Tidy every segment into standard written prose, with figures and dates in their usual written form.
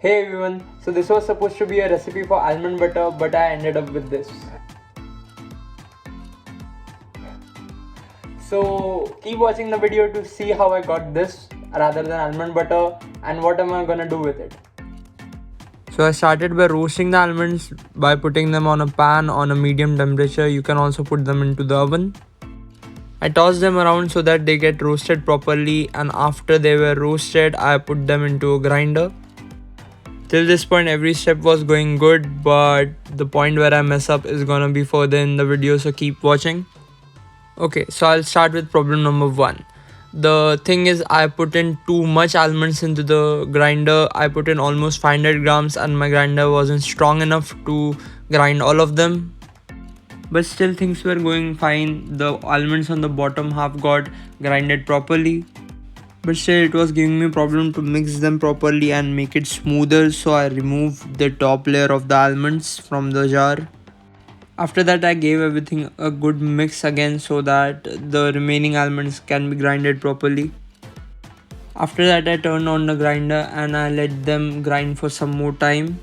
Hey everyone, so this was supposed to be a recipe for almond butter, but I ended up with this. So keep watching the video to see how I got this rather than almond butter and what am I gonna do with it. So I started by roasting the almonds by putting them on a pan on a medium temperature. You can also put them into the oven. I toss them around so that they get roasted properly, and after they were roasted I put them into a grinder. Till this point every step was going good, but the point where I mess up is gonna be further in the video, so keep watching. Okay, so I'll start with problem number 1. The thing is, I put in too much almonds into the grinder. I put in almost 500 grams and my grinder wasn't strong enough to grind all of them. But still things were going fine. The almonds on the bottom half got grinded properly. But still it was giving me a problem to mix them properly and make it smoother, so I removed the top layer of the almonds from the jar. After that I gave everything a good mix again so that the remaining almonds can be grinded properly. After that I turned on the grinder and I let them grind for some more time.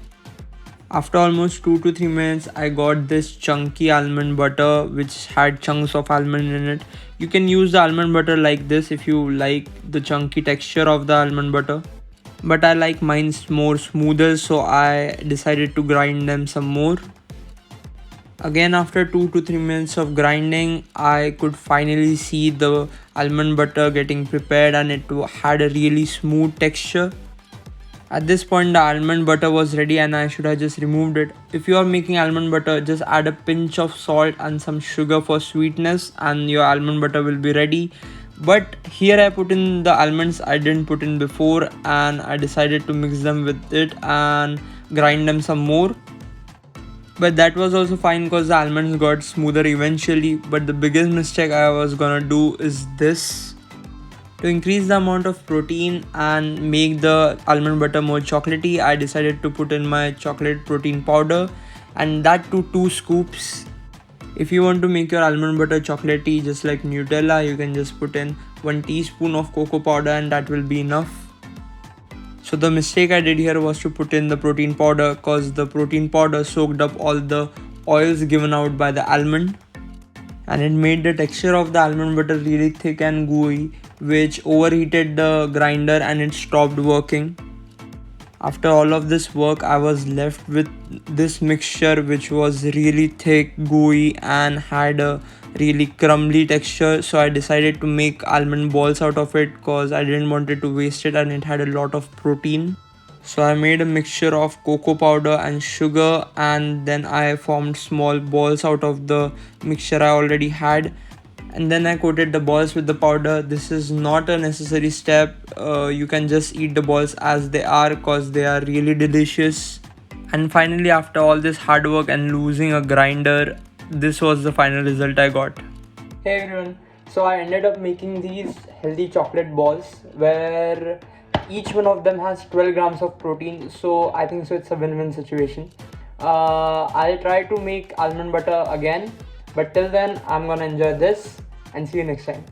After almost 2 to 3 minutes I got this chunky almond butter which had chunks of almond in it. You can use the almond butter like this if you like the chunky texture of the almond butter. But I like mine more smoother, so I decided to grind them some more. Again, after 2 to 3 minutes of grinding, I could finally see the almond butter getting prepared and it had a really smooth texture. At this point the almond butter was ready and I should have just removed it. If you are making almond butter, just add a pinch of salt and some sugar for sweetness and your almond butter will be ready. But here I put in the almonds I didn't put in before, and I decided to mix them with it and grind them some more. But that was also fine because the almonds got smoother eventually. But the biggest mistake I was gonna do is this. To increase the amount of protein and make the almond butter more chocolatey, I decided to put in my chocolate protein powder, and that to 2 scoops. If you want to make your almond butter chocolatey just like Nutella, you can just put in 1 teaspoon of cocoa powder and that will be enough. So the mistake I did here was to put in the protein powder because the protein powder soaked up all the oils given out by the almond, and it made the texture of the almond butter really thick and gooey, which overheated the grinder and it stopped working. After all of this work, I was left with this mixture which was really thick, gooey and had a really crumbly texture. So I decided to make almond balls out of it because I didn't want it to waste it and it had a lot of protein. So I made a mixture of cocoa powder and sugar, and then I formed small balls out of the mixture I already had, and then I coated the balls with the powder. This is not a necessary step. You can just eat the balls as they are because they are really delicious. And finally, after all this hard work and losing a grinder, this was the final result I got. Hey everyone, so I ended up making these healthy chocolate balls where each one of them has 12 grams of protein, so I think so it's a win-win situation. I'll try to make almond butter again, but till then I'm gonna enjoy this and see you next time.